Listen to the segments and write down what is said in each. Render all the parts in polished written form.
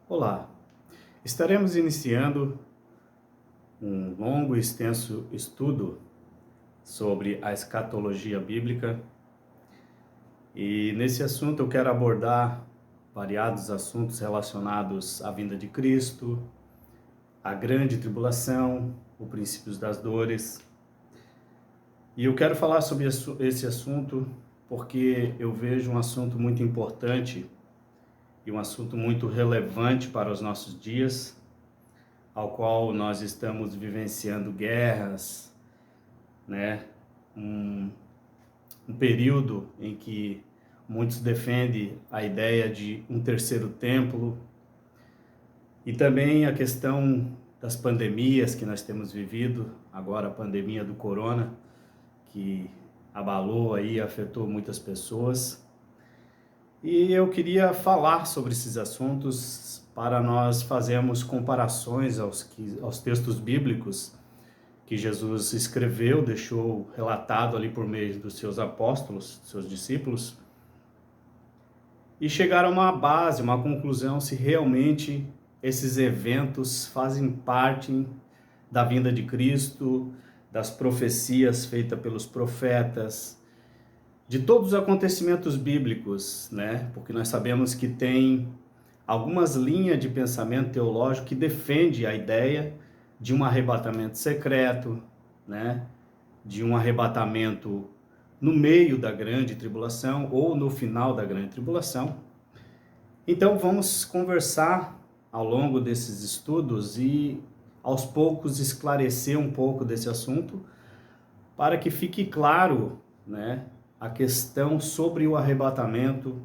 Olá, estaremos iniciando um longo e extenso estudo sobre a escatologia bíblica e nesse assunto eu quero abordar variados assuntos relacionados à vinda de Cristo, à grande tribulação, os princípios das dores. E eu quero falar sobre esse assunto porque eu vejo um assunto muito importante e um assunto muito relevante para os nossos dias, ao qual nós estamos vivenciando guerras, né? Um, um período em que muitos defendem a ideia de um terceiro templo, e também a questão das pandemias que nós temos vivido, agora a pandemia do corona, que abalou aí, afetou muitas pessoas. E eu queria falar sobre esses assuntos para nós fazermos comparações aos textos bíblicos que Jesus escreveu, deixou relatado ali por meio dos seus apóstolos, seus discípulos, e chegar a uma base, uma conclusão se realmente esses eventos fazem parte da vinda de Cristo, das profecias feitas pelos profetas, de todos os acontecimentos bíblicos, né? Porque nós sabemos que tem algumas linhas de pensamento teológico que defende a ideia de um arrebatamento secreto, né? De um arrebatamento no meio da grande tribulação ou no final da grande tribulação. Então vamos conversar ao longo desses estudos e aos poucos esclarecer um pouco desse assunto para que fique claro, né, a questão sobre o arrebatamento,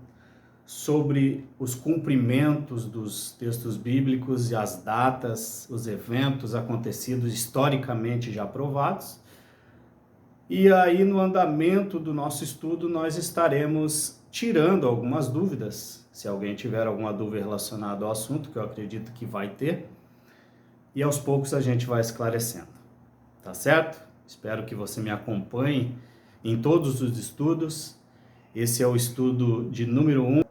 sobre os cumprimentos dos textos bíblicos e as datas, os eventos acontecidos historicamente já provados. E aí, no andamento do nosso estudo, nós estaremos tirando algumas dúvidas, se alguém tiver alguma dúvida relacionada ao assunto, que eu acredito que vai ter, e aos poucos a gente vai esclarecendo, tá certo? Espero que você me acompanhe em todos os estudos. Esse é o estudo de número 1,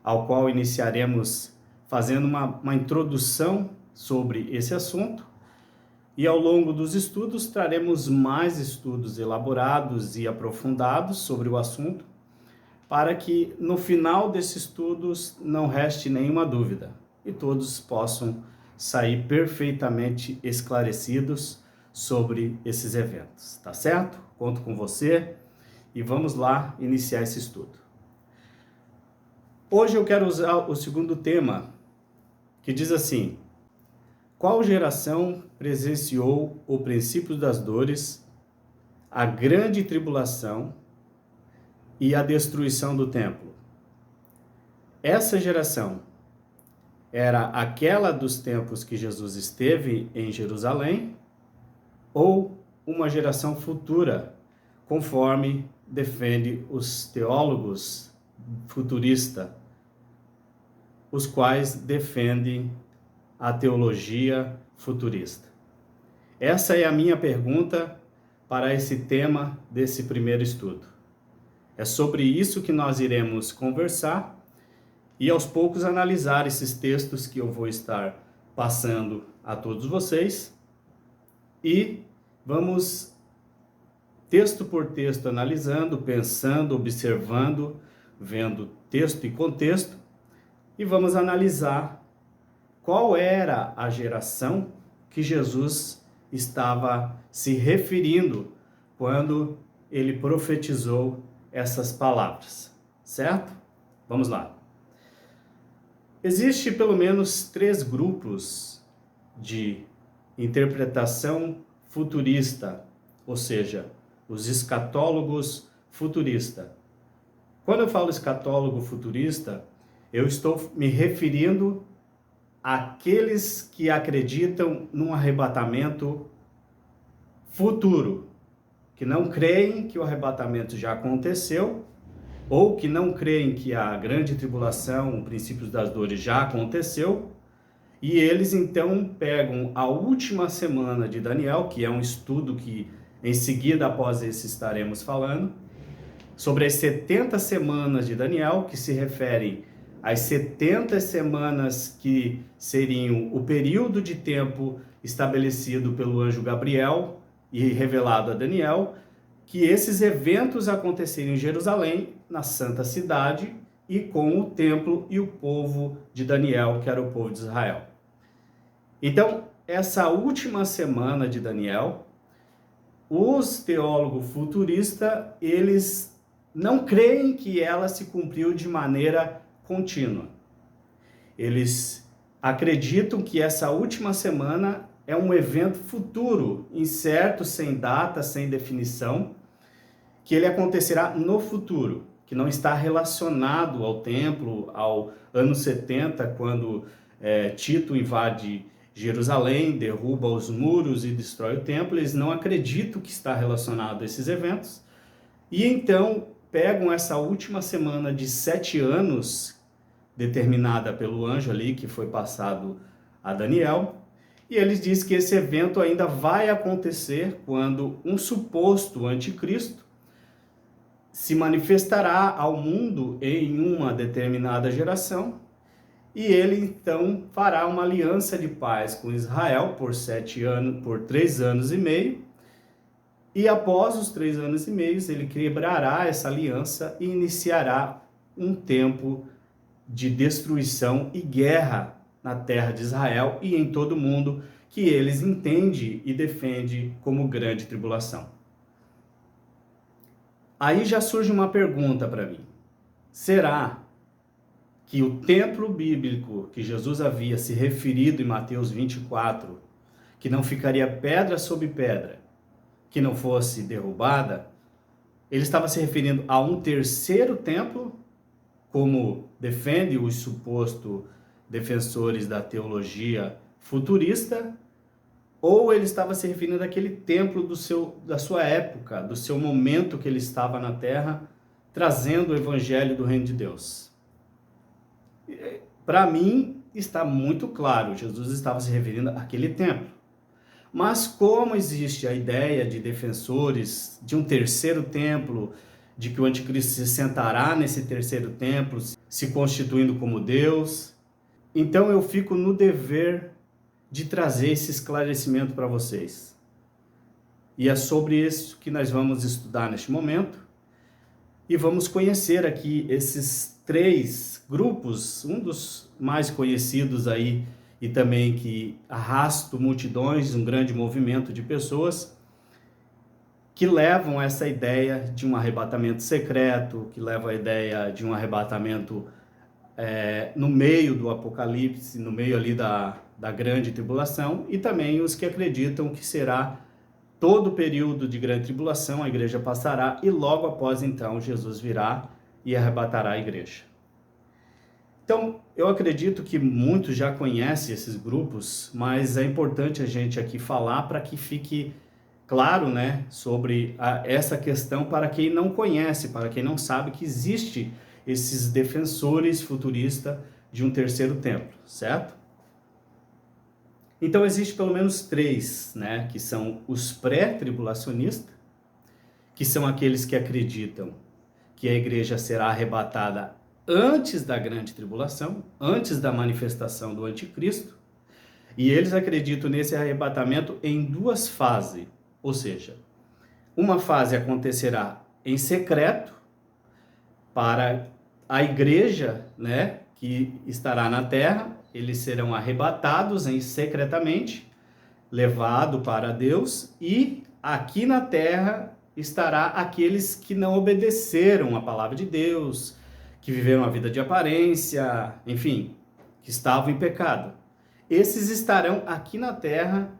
ao qual iniciaremos fazendo uma introdução sobre esse assunto. E ao longo dos estudos traremos mais estudos elaborados e aprofundados sobre o assunto, para que no final desses estudos não reste nenhuma dúvida e todos possam sair perfeitamente esclarecidos sobre esses eventos, tá certo? Conto com você e vamos lá iniciar esse estudo. Hoje eu quero usar o segundo tema, que diz assim: qual geração presenciou o princípio das dores, a grande tribulação e a destruição do templo? Essa geração era aquela dos tempos que Jesus esteve em Jerusalém ou uma geração futura, conforme defende os teólogos futuristas, os quais defendem a teologia futurista? Essa é a minha pergunta para esse tema desse primeiro estudo. É sobre isso que nós iremos conversar e aos poucos analisar esses textos que eu vou estar passando a todos vocês, e vamos texto por texto analisando, pensando, observando, vendo texto e contexto, e vamos analisar qual era a geração que Jesus estava se referindo quando ele profetizou essas palavras, certo? Vamos lá. Existe pelo menos 3 grupos de interpretação futurista, ou seja, os escatólogos futuristas. Quando eu falo escatólogo futurista, eu estou me referindo àqueles que acreditam num arrebatamento futuro, que não creem que o arrebatamento já aconteceu, ou que não creem que a grande tribulação, o princípio das dores já aconteceu, e eles então pegam a última semana de Daniel, que é um estudo que em seguida após esse estaremos falando, sobre as 70 semanas de Daniel, que se referem as 70 semanas que seriam o período de tempo estabelecido pelo anjo Gabriel e revelado a Daniel, que esses eventos aconteceriam em Jerusalém, na Santa Cidade, e com o templo e o povo de Daniel, que era o povo de Israel. Então, essa última semana de Daniel, os teólogos futuristas, eles não creem que ela se cumpriu de maneira contínua. Eles acreditam que essa última semana é um evento futuro, incerto, sem data, sem definição, que ele acontecerá no futuro, que não está relacionado ao templo, ao ano 70, quando Tito invade Jerusalém, derruba os muros e destrói o templo. Eles não acreditam que está relacionado a esses eventos. E então pegam essa última semana de 7 anos, determinada pelo anjo ali, que foi passado a Daniel, e eles dizem que esse evento ainda vai acontecer quando um suposto anticristo se manifestará ao mundo em uma determinada geração, e ele então fará uma aliança de paz com Israel por 7 anos, por 3 anos e meio, e após os 3 anos e meio ele quebrará essa aliança e iniciará um tempo de destruição e guerra na terra de Israel e em todo o mundo, que eles entendem e defendem como grande tribulação. Aí já surge uma pergunta para mim. Será que o templo bíblico que Jesus havia se referido em Mateus 24, que não ficaria pedra sobre pedra, que não fosse derrubada, ele estava se referindo a um terceiro templo, como defende os supostos defensores da teologia futurista, ou ele estava se referindo àquele templo da sua época, do seu momento que ele estava na terra, trazendo o evangelho do reino de Deus? Para mim, está muito claro, Jesus estava se referindo àquele templo. Mas como existe a ideia de defensores de um terceiro templo, de que o anticristo se sentará nesse terceiro templo, se constituindo como Deus, então eu fico no dever de trazer esse esclarecimento para vocês. E é sobre isso que nós vamos estudar neste momento. E vamos conhecer aqui esses 3 grupos, um dos mais conhecidos aí, e também que arrasta multidões, um grande movimento de pessoas, que levam essa ideia de um arrebatamento secreto, que levam a ideia de um arrebatamento no meio do Apocalipse, no meio ali da grande tribulação, e também os que acreditam que será todo o período de grande tribulação, a igreja passará, e logo após então Jesus virá e arrebatará a igreja. Então, eu acredito que muitos já conhecem esses grupos, mas é importante a gente aqui falar para que fique claro, né, sobre essa questão para quem não conhece, para quem não sabe que existe esses defensores futuristas de um terceiro templo, certo? Então, existe pelo menos 3, né, que são os pré-tribulacionistas, que são aqueles que acreditam que a igreja será arrebatada antes da grande tribulação, antes da manifestação do anticristo, e eles acreditam nesse arrebatamento em 2 fases, ou seja, uma fase acontecerá em secreto para a igreja, né, que estará na terra, eles serão arrebatados secretamente, levados para Deus, e aqui na terra estará aqueles que não obedeceram a palavra de Deus, que viveram a vida de aparência, enfim, que estavam em pecado. Esses estarão aqui na terra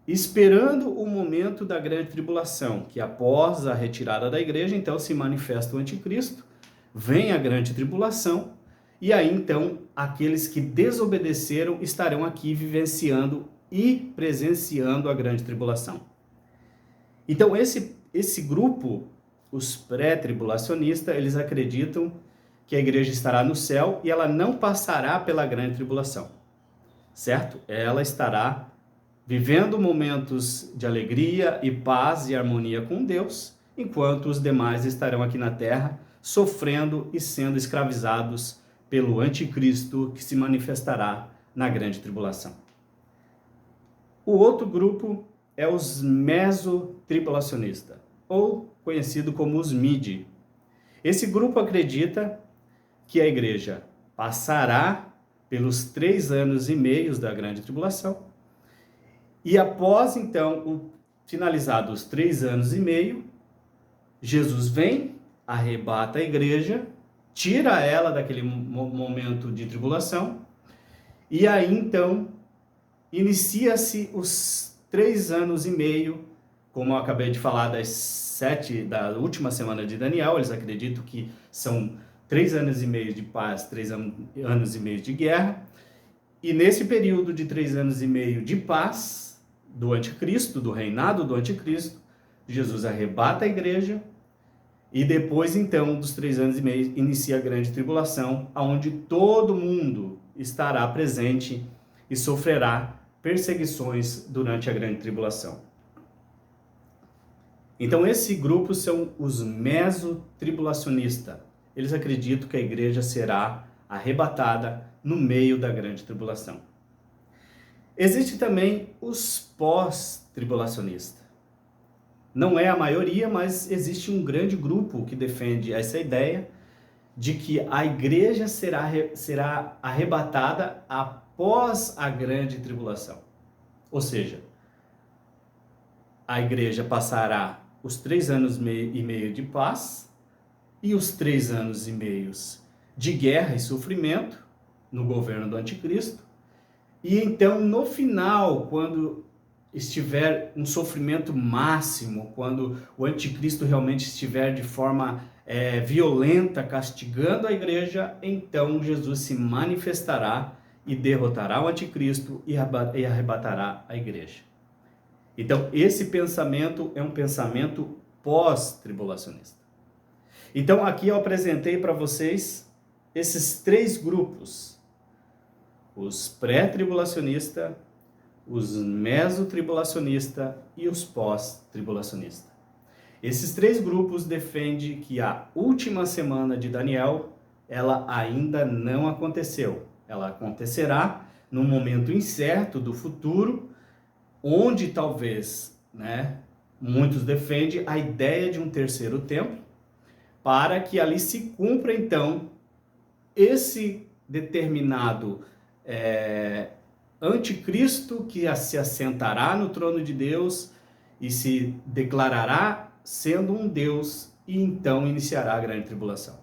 esperando o momento da grande tribulação, que após a retirada da igreja, então se manifesta o anticristo, vem a grande tribulação, e aí então aqueles que desobedeceram estarão aqui vivenciando e presenciando a grande tribulação. Então esse grupo, os pré-tribulacionistas, eles acreditam que a igreja estará no céu e ela não passará pela grande tribulação, certo? Ela estará vivendo momentos de alegria e paz e harmonia com Deus, enquanto os demais estarão aqui na terra sofrendo e sendo escravizados pelo anticristo que se manifestará na grande tribulação. O outro grupo é os mesotribulacionistas, ou conhecido como os MIDI. Esse grupo acredita que a igreja passará pelos 3 anos e meio da grande tribulação, e após, então, finalizados os 3 anos e meio, Jesus vem, arrebata a igreja, tira ela daquele momento de tribulação, e aí, então, inicia-se os 3 anos e meio, como eu acabei de falar, da última semana de Daniel. Eles acreditam que são 3 anos e meio de paz, 3 anos e meio de guerra, e nesse período de 3 anos e meio de paz, do anticristo, do reinado do anticristo, Jesus arrebata a igreja, e depois, então, dos 3 anos e meio, inicia a grande tribulação, onde todo mundo estará presente e sofrerá perseguições durante a grande tribulação. Então, esse grupo são os mesotribulacionistas. Eles acreditam que a igreja será arrebatada no meio da grande tribulação. Existe também os pós-tribulacionistas. Não é a maioria, mas existe um grande grupo que defende essa ideia de que a igreja será arrebatada após a grande tribulação. Ou seja, a igreja passará os 3 anos e meio de paz e os 3 anos e meio de guerra e sofrimento no governo do anticristo. E então, no final, quando estiver um sofrimento máximo, quando o anticristo realmente estiver de forma violenta, castigando a igreja, então Jesus se manifestará e derrotará o anticristo e arrebatará a igreja. Então, esse pensamento é um pensamento pós-tribulacionista. Então, aqui eu apresentei para vocês esses 3 grupos: os pré-tribulacionistas, os mesotribulacionistas e os pós-tribulacionistas. Esses 3 grupos defendem que a última semana de Daniel, ela ainda não aconteceu. Ela acontecerá num momento incerto do futuro, onde talvez, muitos defendem a ideia de um terceiro templo, para que ali se cumpra, então, esse determinado anticristo que se assentará no trono de Deus e se declarará sendo um Deus, e então iniciará a grande tribulação.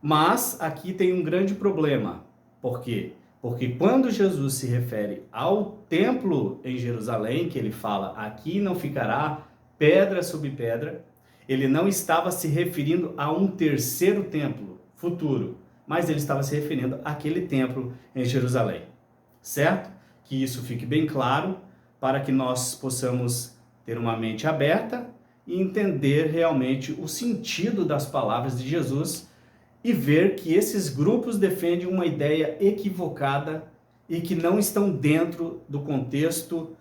Mas aqui tem um grande problema. Por quê? Porque quando Jesus se refere ao templo em Jerusalém, que ele fala, aqui não ficará pedra sobre pedra, ele não estava se referindo a um terceiro templo futuro, mas ele estava se referindo àquele templo em Jerusalém. Certo? Que isso fique bem claro, para que nós possamos ter uma mente aberta e entender realmente o sentido das palavras de Jesus, e ver que esses grupos defendem uma ideia equivocada e que não estão dentro do contexto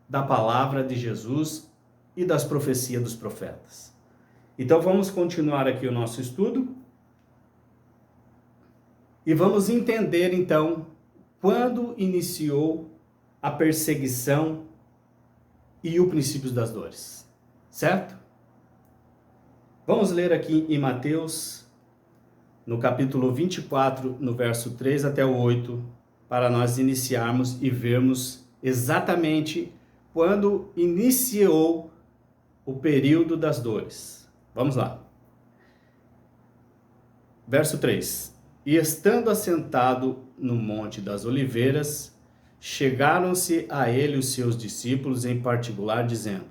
da palavra de Jesus e das profecias dos profetas. Então vamos continuar aqui o nosso estudo e vamos entender então quando iniciou a perseguição e o princípio das dores, certo? Vamos ler aqui em Mateus, no capítulo 24, no verso 3 até o 8, para nós iniciarmos e vermos exatamente quando iniciou o período das dores. Vamos lá. Verso 3. E estando assentado no Monte das Oliveiras, chegaram-se a ele os seus discípulos em particular, dizendo: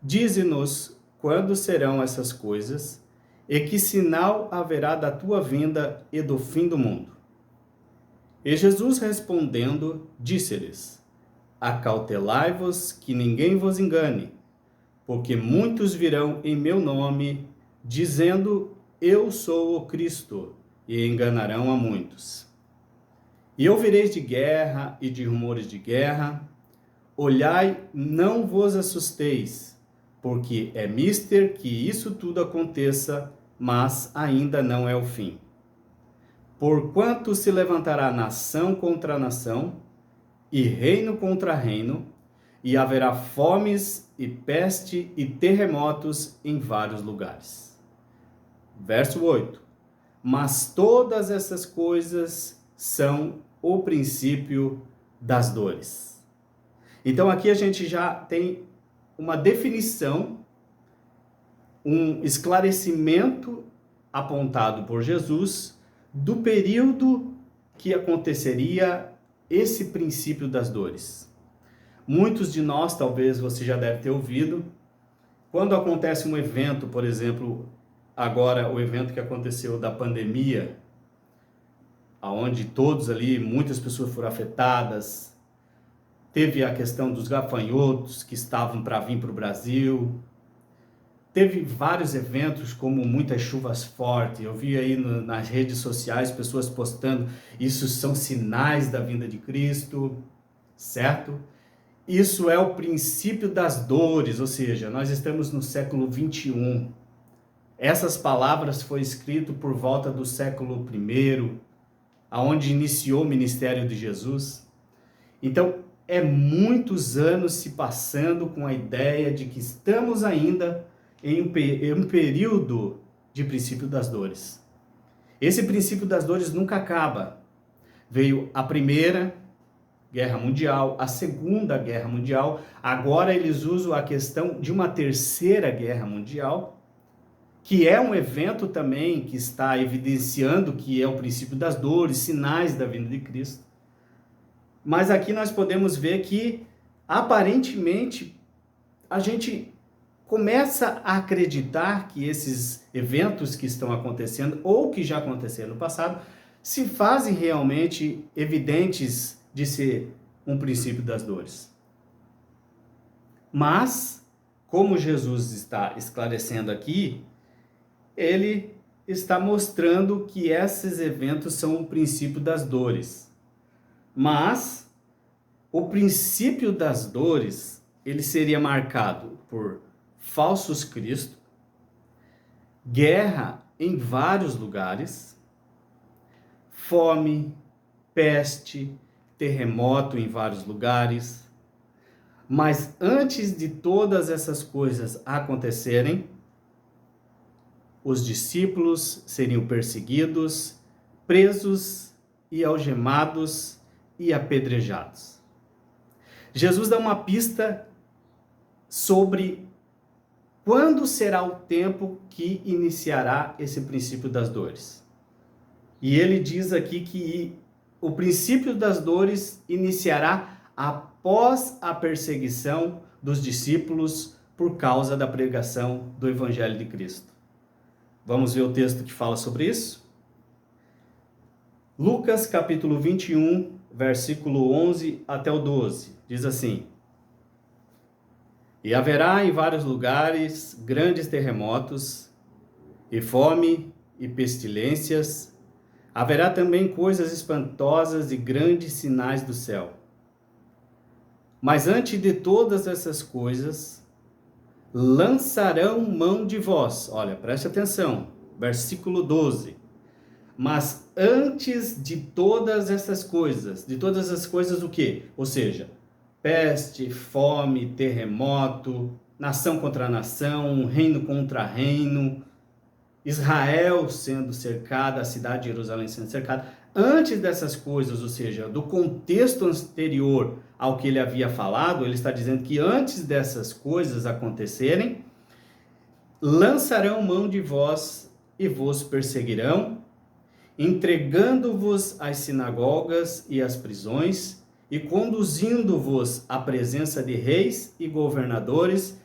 Dize-nos quando serão essas coisas, e que sinal haverá da tua vinda e do fim do mundo? E Jesus respondendo, disse-lhes: Acautelai-vos que ninguém vos engane, porque muitos virão em meu nome, dizendo, eu sou o Cristo, e enganarão a muitos. E ouvireis de guerra e de rumores de guerra. Olhai, não vos assusteis, porque é mister que isso tudo aconteça, mas ainda não é o fim. Porquanto se levantará nação contra nação, e reino contra reino, e haverá fomes e peste e terremotos em vários lugares. Verso 8. Mas todas essas coisas são o princípio das dores. Então aqui a gente já tem uma definição, um esclarecimento apontado por Jesus do período que aconteceria esse princípio das dores. Muitos de nós, talvez você já deve ter ouvido, quando acontece um evento, por exemplo, agora o evento que aconteceu da pandemia, aonde todos ali, muitas pessoas foram afetadas, teve a questão dos gafanhotos que estavam para vir para o Brasil, teve vários eventos como muitas chuvas fortes. Eu vi aí nas redes sociais pessoas postando, isso são sinais da vinda de Cristo, certo? Isso é o princípio das dores, ou seja, nós estamos no século 21. Essas palavras foram escritas por volta do século I, aonde iniciou o ministério de Jesus. Então, é muitos anos se passando com a ideia de que estamos ainda em um período de princípio das dores. Esse princípio das dores nunca acaba. Veio a Primeira Guerra Mundial, a Segunda Guerra Mundial, agora eles usam a questão de uma Terceira Guerra Mundial, que é um evento também que está evidenciando que é o princípio das dores, sinais da vinda de Cristo. Mas aqui nós podemos ver que, aparentemente, a gente começa a acreditar que esses eventos que estão acontecendo, ou que já aconteceram no passado, se fazem realmente evidentes de ser um princípio das dores. Mas, como Jesus está esclarecendo aqui, ele está mostrando que esses eventos são o princípio das dores. Mas o princípio das dores, ele seria marcado por falsos cristos, guerra em vários lugares, fome, peste, terremoto em vários lugares. Mas antes de todas essas coisas acontecerem, os discípulos seriam perseguidos, presos e algemados e apedrejados. Jesus dá uma pista sobre quando será o tempo que iniciará esse princípio das dores. E ele diz aqui que o princípio das dores iniciará após a perseguição dos discípulos por causa da pregação do Evangelho de Cristo. Vamos ver o texto que fala sobre isso? Lucas capítulo 21, versículo 11 até o 12, diz assim: E haverá em vários lugares grandes terremotos, e fome e pestilências. Haverá também coisas espantosas e grandes sinais do céu. Mas antes de todas essas coisas, lançarão mão de vós. Olha, preste atenção, versículo 12. Mas antes de todas essas coisas o quê? Ou seja, peste, fome, terremoto, nação contra nação, reino contra reino, Israel sendo cercada, a cidade de Jerusalém sendo cercada. Antes dessas coisas, ou seja, do contexto anterior ao que ele havia falado, ele está dizendo que antes dessas coisas acontecerem, lançarão mão de vós e vos perseguirão, entregando-vos às sinagogas e às prisões, e conduzindo-vos à presença de reis e governadores,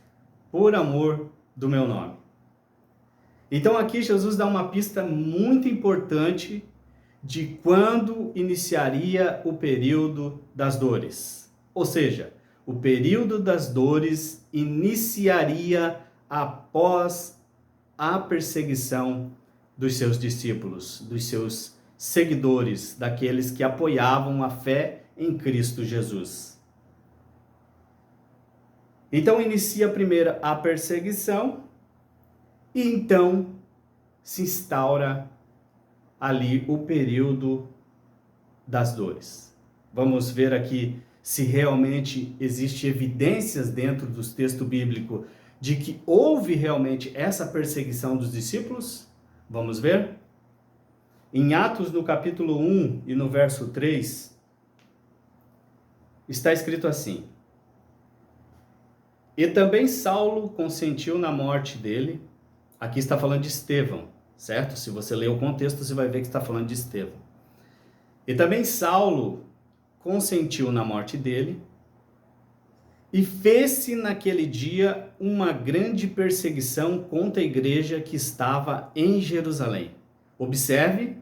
por amor do meu nome. Então aqui Jesus dá uma pista muito importante de quando iniciaria o período das dores. Ou seja, o período das dores iniciaria após a perseguição dos seus discípulos, dos seus seguidores, daqueles que apoiavam a fé em Cristo Jesus. Então inicia primeiro a perseguição e então se instaura ali o período das dores. Vamos ver aqui se realmente existe evidências dentro dos textos bíblicos de que houve realmente essa perseguição dos discípulos. Vamos ver? Em Atos, no capítulo 1 e no verso 3, está escrito assim: E também Saulo consentiu na morte dele. Aqui está falando de Estevão, certo? Se você ler o contexto, você vai ver que está falando de Estevão. E também Saulo consentiu na morte dele, e fez-se naquele dia uma grande perseguição contra a igreja que estava em Jerusalém. Observe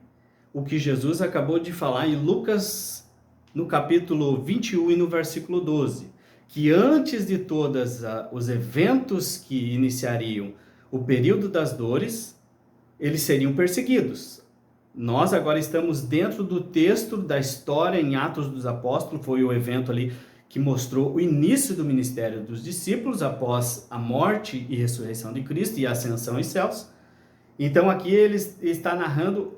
o que Jesus acabou de falar em Lucas, no capítulo 21 e no versículo 12, que antes de todos os eventos que iniciariam o período das dores, eles seriam perseguidos. Nós agora estamos dentro do texto da história em Atos dos Apóstolos, foi o evento ali que mostrou o início do ministério dos discípulos após a morte e ressurreição de Cristo e a ascensão aos céus. Então aqui ele está narrando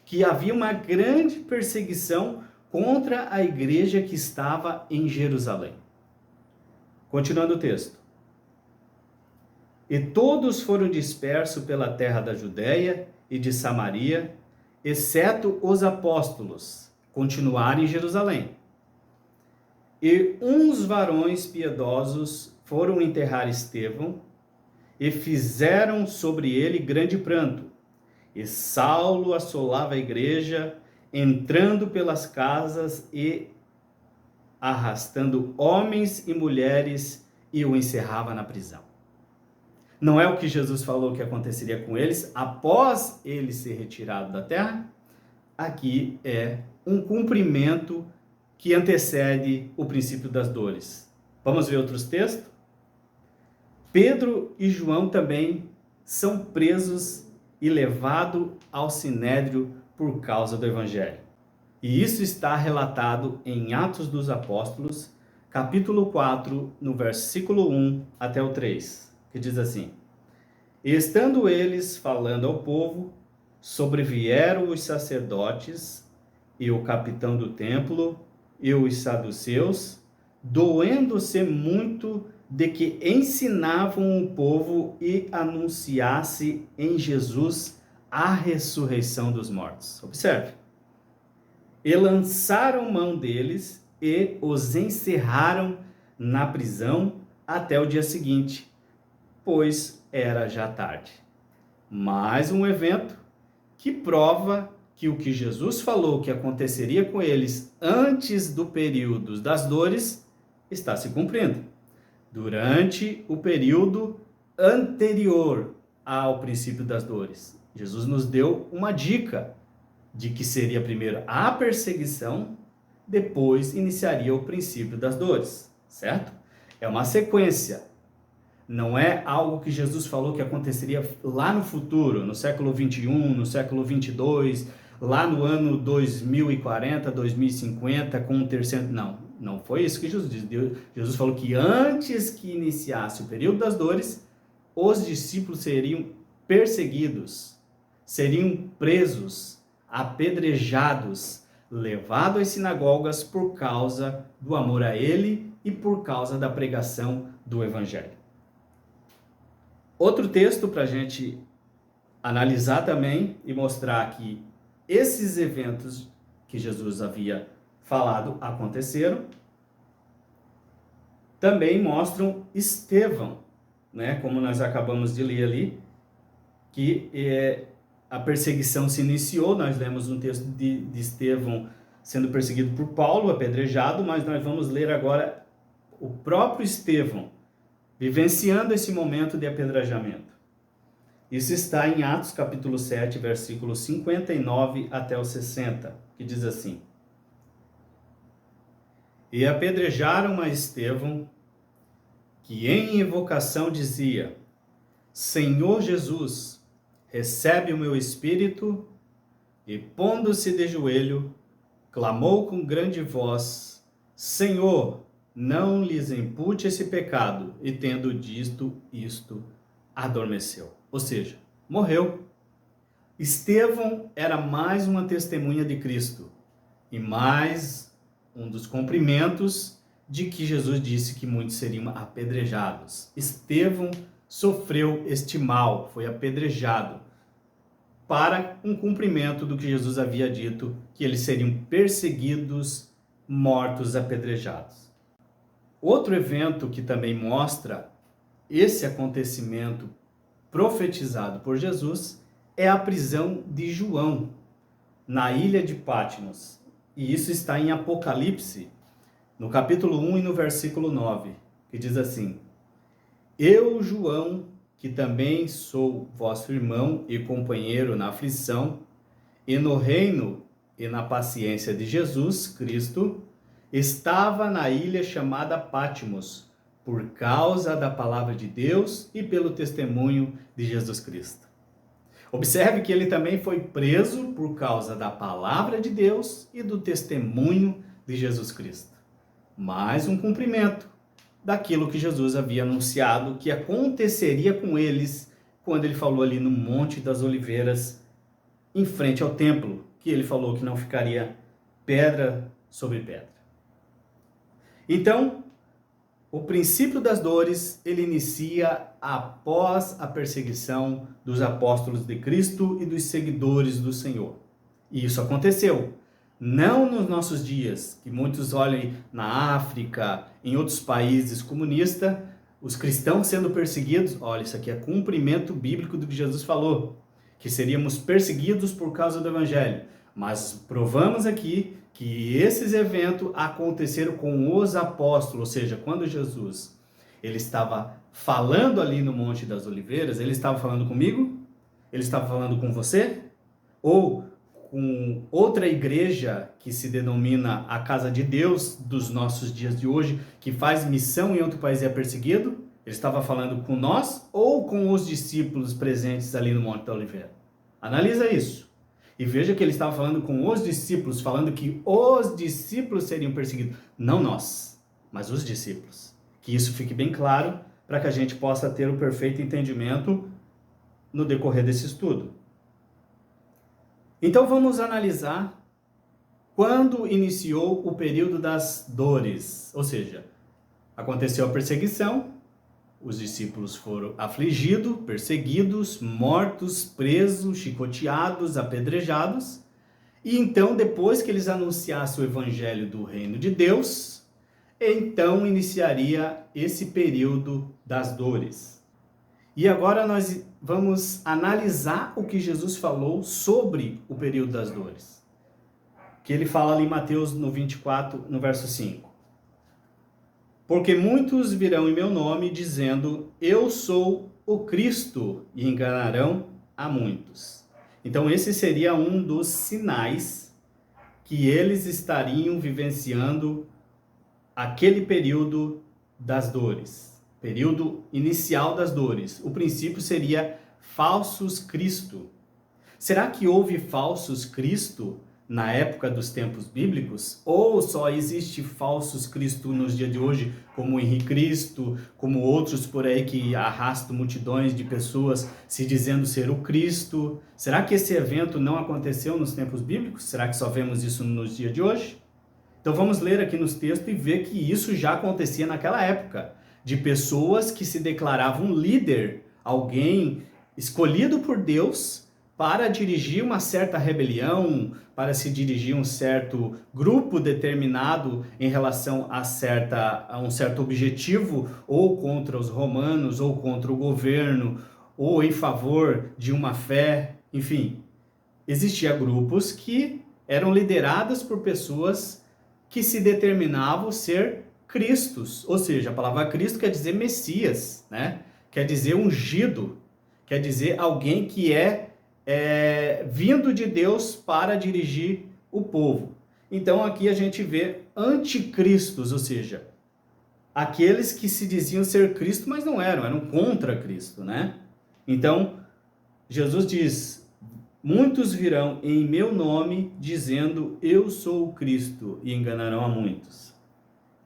que havia uma grande perseguição contra a igreja que estava em Jerusalém. Continuando o texto. E todos foram dispersos pela terra da Judéia e de Samaria, exceto os apóstolos, continuaram em Jerusalém. E uns varões piedosos foram enterrar Estevão e fizeram sobre ele grande pranto. E Saulo assolava a igreja, entrando pelas casas e arrastando homens e mulheres, e o encerrava na prisão. Não é o que Jesus falou que aconteceria com eles após ele ser retirado da terra? Aqui é um cumprimento que antecede o princípio das dores. Vamos ver outros textos? Pedro e João também são presos e levados ao sinédrio por causa do evangelho. E isso está relatado em Atos dos Apóstolos, capítulo 4, no versículo 1 até o 3, que diz assim: E estando eles falando ao povo, sobrevieram os sacerdotes e o capitão do templo e os saduceus, doendo-se muito de que ensinavam o povo e anunciasse em Jesus a ressurreição dos mortos. Observe. E lançaram mão deles e os encerraram na prisão até o dia seguinte, pois era já tarde. Mais um evento que prova que o que Jesus falou que aconteceria com eles antes do período das dores está se cumprindo. Durante o período anterior ao princípio das dores, Jesus nos deu uma dica de que seria primeiro a perseguição, depois iniciaria o princípio das dores, certo? É uma sequência. Não é algo que Jesus falou que aconteceria lá no futuro, no século 21, no século 22, lá no ano 2040, 2050, com um terceiro... Não foi isso que Jesus disse. Jesus falou que antes que iniciasse o período das dores, os discípulos seriam perseguidos, seriam presos, apedrejados, levados às sinagogas por causa do amor a Ele e por causa da pregação do Evangelho. Outro texto para a gente analisar também e mostrar que esses eventos que Jesus havia falado aconteceram, também mostram Estevão, né? Como nós acabamos de ler ali, que a perseguição se iniciou. Nós lemos um texto de Estevão sendo perseguido por Paulo, apedrejado, mas nós vamos ler agora o próprio Estevão vivenciando esse momento de apedrejamento. Isso está em Atos capítulo 7, versículos 59 até o 60, que diz assim: E apedrejaram a Estevão, que em invocação dizia: Senhor Jesus, recebe o meu espírito, e pondo-se de joelho, clamou com grande voz: Senhor, não lhes impute esse pecado. E tendo dito isto, adormeceu. Ou seja, morreu. Estevão era mais uma testemunha de Cristo e mais um dos cumprimentos de que Jesus disse que muitos seriam apedrejados. Estevão sofreu este mal, foi apedrejado, para um cumprimento do que Jesus havia dito, que eles seriam perseguidos, mortos, apedrejados. Outro evento que também mostra esse acontecimento profetizado por Jesus é a prisão de João na ilha de Patmos. E isso está em Apocalipse, no capítulo 1 e no versículo 9, que diz assim: Eu, João, que também sou vosso irmão e companheiro na aflição, e no reino e na paciência de Jesus Cristo, estava na ilha chamada Patmos, por causa da palavra de Deus e pelo testemunho de Jesus Cristo. Observe que ele também foi preso por causa da palavra de Deus e do testemunho de Jesus Cristo. Mais um cumprimento daquilo que Jesus havia anunciado que aconteceria com eles quando ele falou ali no Monte das Oliveiras, em frente ao templo, que ele falou que não ficaria pedra sobre pedra. Então, o princípio das dores, ele inicia após a perseguição dos apóstolos de Cristo e dos seguidores do Senhor. E isso aconteceu. Não nos nossos dias, que muitos olhem na África, em outros países comunistas, os cristãos sendo perseguidos. Olha, isso aqui é cumprimento bíblico do que Jesus falou, que seríamos perseguidos por causa do Evangelho. Mas provamos aqui que esses eventos aconteceram com os apóstolos, ou seja, quando Jesus ele estava falando ali no Monte das Oliveiras, ele estava falando comigo? Ele estava falando com você? Ou com outra igreja que se denomina a Casa de Deus dos nossos dias de hoje, que faz missão em outro país e é perseguido? Ele estava falando com nós ou com os discípulos presentes ali no Monte da Oliveira? Analisa isso. E veja que ele estava falando com os discípulos, falando que os discípulos seriam perseguidos. Não nós, mas os discípulos. Que isso fique bem claro para que a gente possa ter o perfeito entendimento no decorrer desse estudo. Então vamos analisar quando iniciou o período das dores. Ou seja, aconteceu a perseguição, os discípulos foram afligidos, perseguidos, mortos, presos, chicoteados, apedrejados. E então, depois que eles anunciassem o evangelho do reino de Deus, então iniciaria esse período das dores. E agora nós vamos analisar o que Jesus falou sobre o período das dores. Que ele fala ali em Mateus no 24, no verso 5. Porque muitos virão em meu nome, dizendo, eu sou o Cristo, e enganarão a muitos. Então esse seria um dos sinais que eles estariam vivenciando aquele período das dores. Período inicial das dores. O princípio seria falsos Cristo. Será que houve falsos Cristo na época dos tempos bíblicos? Ou só existe falsos Cristo nos dias de hoje, como o Henrique Cristo, como outros por aí que arrastam multidões de pessoas se dizendo ser o Cristo? Será que esse evento não aconteceu nos tempos bíblicos? Será que só vemos isso nos dias de hoje? Então vamos ler aqui nos textos e ver que isso já acontecia naquela época, de pessoas que se declaravam líder, alguém escolhido por Deus para dirigir uma certa rebelião, para se dirigir um certo grupo determinado em relação a um certo objetivo, ou contra os romanos, ou contra o governo, ou em favor de uma fé, enfim. Existiam grupos que eram liderados por pessoas que se determinavam ser Cristos, ou seja, a palavra Cristo quer dizer Messias, né? Quer dizer ungido, quer dizer alguém que é vindo de Deus para dirigir o povo. Então aqui a gente vê anticristos, ou seja, aqueles que se diziam ser Cristo, mas não eram contra Cristo, né? Então Jesus diz, muitos virão em meu nome dizendo eu sou o Cristo e enganarão a muitos.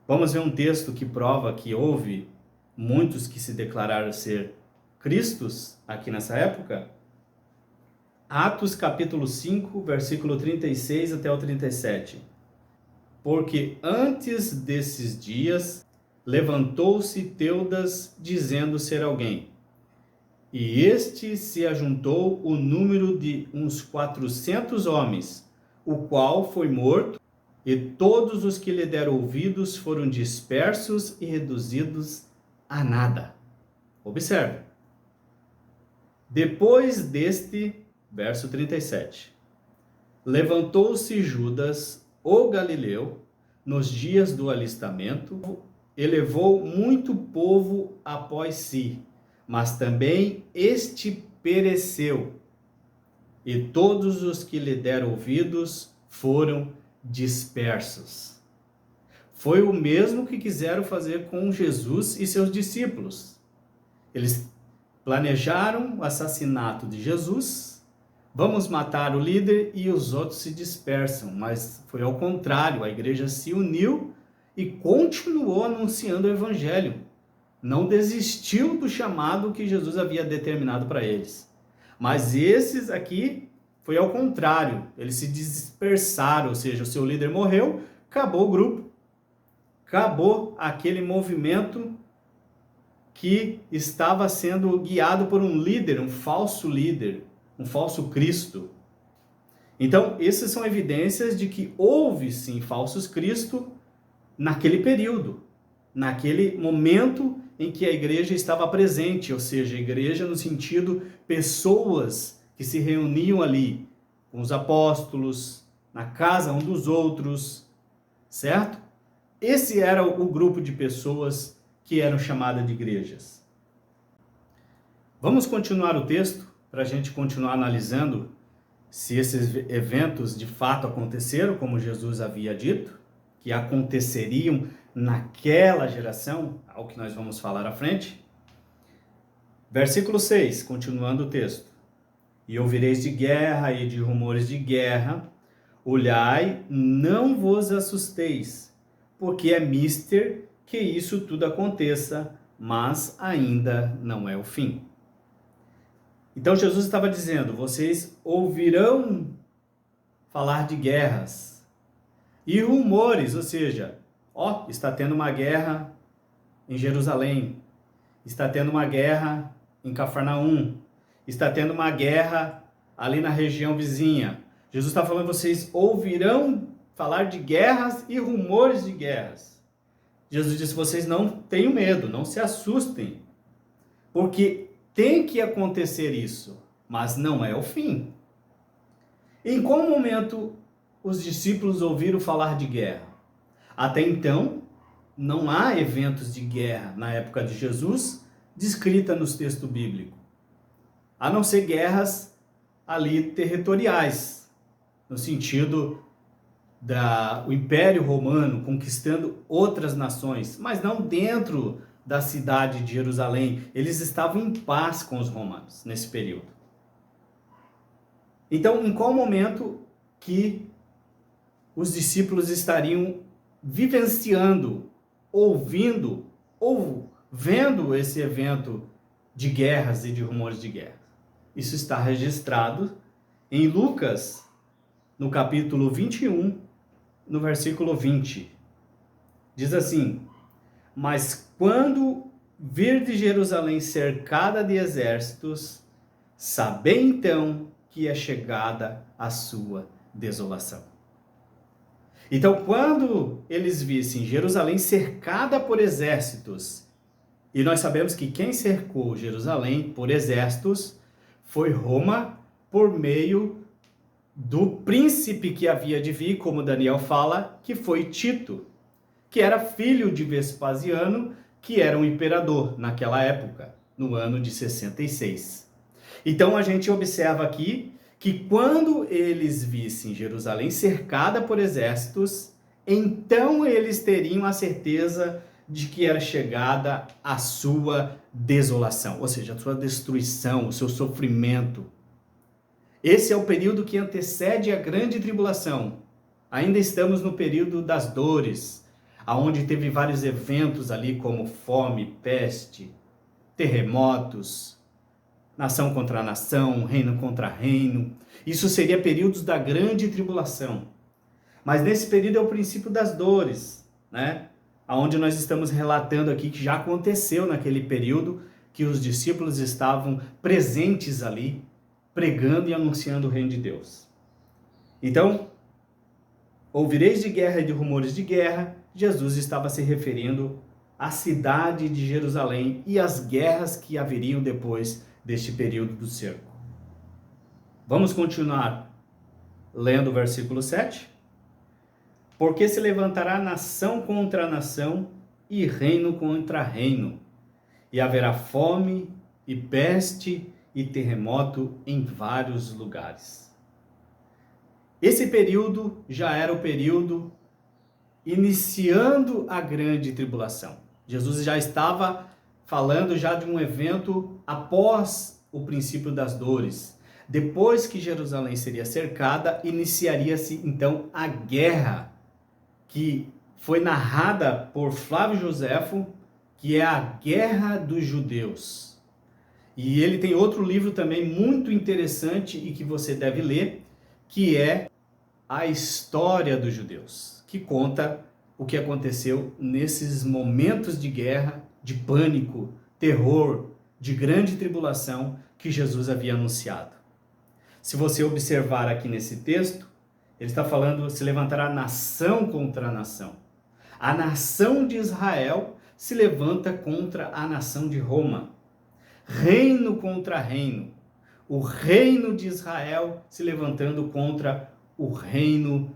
Vamos ver um texto que prova que houve muitos que se declararam ser Cristos aqui nessa época? Atos capítulo 5, versículo 36 até o 37. Porque antes desses dias levantou-se Teudas dizendo ser alguém, e este se ajuntou o número de uns 400 homens, o qual foi morto, e todos os que lhe deram ouvidos foram dispersos e reduzidos a nada. Observe. Depois deste, verso 37, levantou-se Judas, o Galileu, nos dias do alistamento, e levou muito povo após si, mas também este pereceu, e todos os que lhe deram ouvidos foram dispersos. Foi o mesmo que quiseram fazer com Jesus e seus discípulos. Eles planejaram o assassinato de Jesus, vamos matar o líder e os outros se dispersam, mas foi ao contrário, a igreja se uniu e continuou anunciando o evangelho. Não desistiu do chamado que Jesus havia determinado para eles. Mas esses aqui foi ao contrário, eles se dispersaram, ou seja, o seu líder morreu, acabou o grupo, acabou aquele movimento que estava sendo guiado por um líder, um falso Cristo. Então, essas são evidências de que houve sim falsos Cristo naquele período, naquele momento em que a igreja estava presente, ou seja, a igreja no sentido pessoas que se reuniam ali com os apóstolos, na casa um dos outros, certo? Esse era o grupo de pessoas que eram chamadas de igrejas. Vamos continuar o texto para a gente continuar analisando se esses eventos de fato aconteceram, como Jesus havia dito, que aconteceriam naquela geração, ao que nós vamos falar à frente. Versículo 6, continuando o texto. E ouvireis de guerra e de rumores de guerra, olhai, não vos assusteis, porque é mister que isso tudo aconteça, mas ainda não é o fim. Então Jesus estava dizendo, vocês ouvirão falar de guerras e rumores, ou seja, está tendo uma guerra em Jerusalém, está tendo uma guerra em Cafarnaum, está tendo uma guerra ali na região vizinha. Jesus está falando, vocês ouvirão falar de guerras e rumores de guerras. Jesus disse, vocês não tenham medo, não se assustem, porque tem que acontecer isso, mas não é o fim. Em qual momento os discípulos ouviram falar de guerra? Até então, não há eventos de guerra na época de Jesus descrita nos textos bíblicos, a não ser guerras ali territoriais, no sentido do Império Romano conquistando outras nações, mas não dentro da cidade de Jerusalém. Eles estavam em paz com os romanos nesse período. Então, em qual momento que os discípulos estariam vivenciando, ouvindo ou vendo esse evento de guerras e de rumores de guerra? Isso está registrado em Lucas, no capítulo 21, no versículo 20. Diz assim, mas quando vir de Jerusalém cercada de exércitos, sabei então que é chegada a sua desolação. Então, quando eles vissem Jerusalém cercada por exércitos, e nós sabemos que quem cercou Jerusalém por exércitos foi Roma, por meio do príncipe que havia de vir, como Daniel fala, que foi Tito, que era filho de Vespasiano, que era um imperador naquela época, no ano de 66. Então a gente observa aqui que quando eles vissem Jerusalém cercada por exércitos, então eles teriam a certeza de que era chegada a sua desolação, ou seja, a sua destruição, o seu sofrimento. Esse é o período que antecede a grande tribulação. Ainda estamos no período das dores, aonde teve vários eventos ali como fome, peste, terremotos, nação contra nação, reino contra reino. Isso seria períodos da grande tribulação. Mas nesse período é o princípio das dores, né? Onde nós estamos relatando aqui que já aconteceu naquele período que os discípulos estavam presentes ali, pregando e anunciando o reino de Deus. Então, ouvireis de guerra e de rumores de guerra, Jesus estava se referindo à cidade de Jerusalém e às guerras que haveriam depois deste período do cerco. Vamos continuar lendo o versículo 7. Porque se levantará nação contra nação e reino contra reino, e haverá fome e peste e terremoto em vários lugares. Esse período já era o período iniciando a grande tribulação. Jesus já estava falando já de um evento após o princípio das dores. Depois que Jerusalém seria cercada, iniciaria-se então a guerra, que foi narrada por Flávio Joséfo, que é a Guerra dos Judeus. E ele tem outro livro também muito interessante e que você deve ler, que é A História dos Judeus, que conta o que aconteceu nesses momentos de guerra, de pânico, terror, de grande tribulação que Jesus havia anunciado. Se você observar aqui nesse texto, ele está falando, se levantará nação contra nação. A nação de Israel se levanta contra a nação de Roma. Reino contra reino. O reino de Israel se levantando contra o reino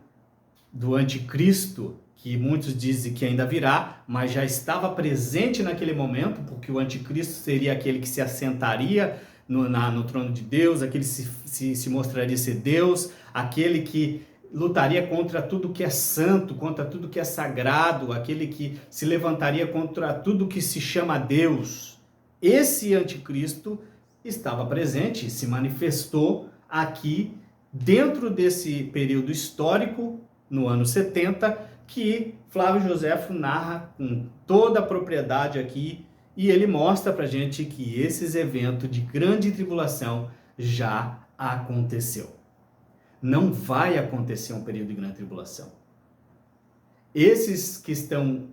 do anticristo, que muitos dizem que ainda virá, mas já estava presente naquele momento, porque o anticristo seria aquele que se assentaria no trono de Deus, aquele que se mostraria ser Deus, aquele que lutaria contra tudo que é santo, contra tudo que é sagrado, aquele que se levantaria contra tudo que se chama Deus. Esse anticristo estava presente, se manifestou aqui dentro desse período histórico, no ano 70, que Flávio Joséfo narra com toda a propriedade aqui, e ele mostra pra gente que esses eventos de grande tribulação já aconteceu. Não vai acontecer um período de grande tribulação. Esses que estão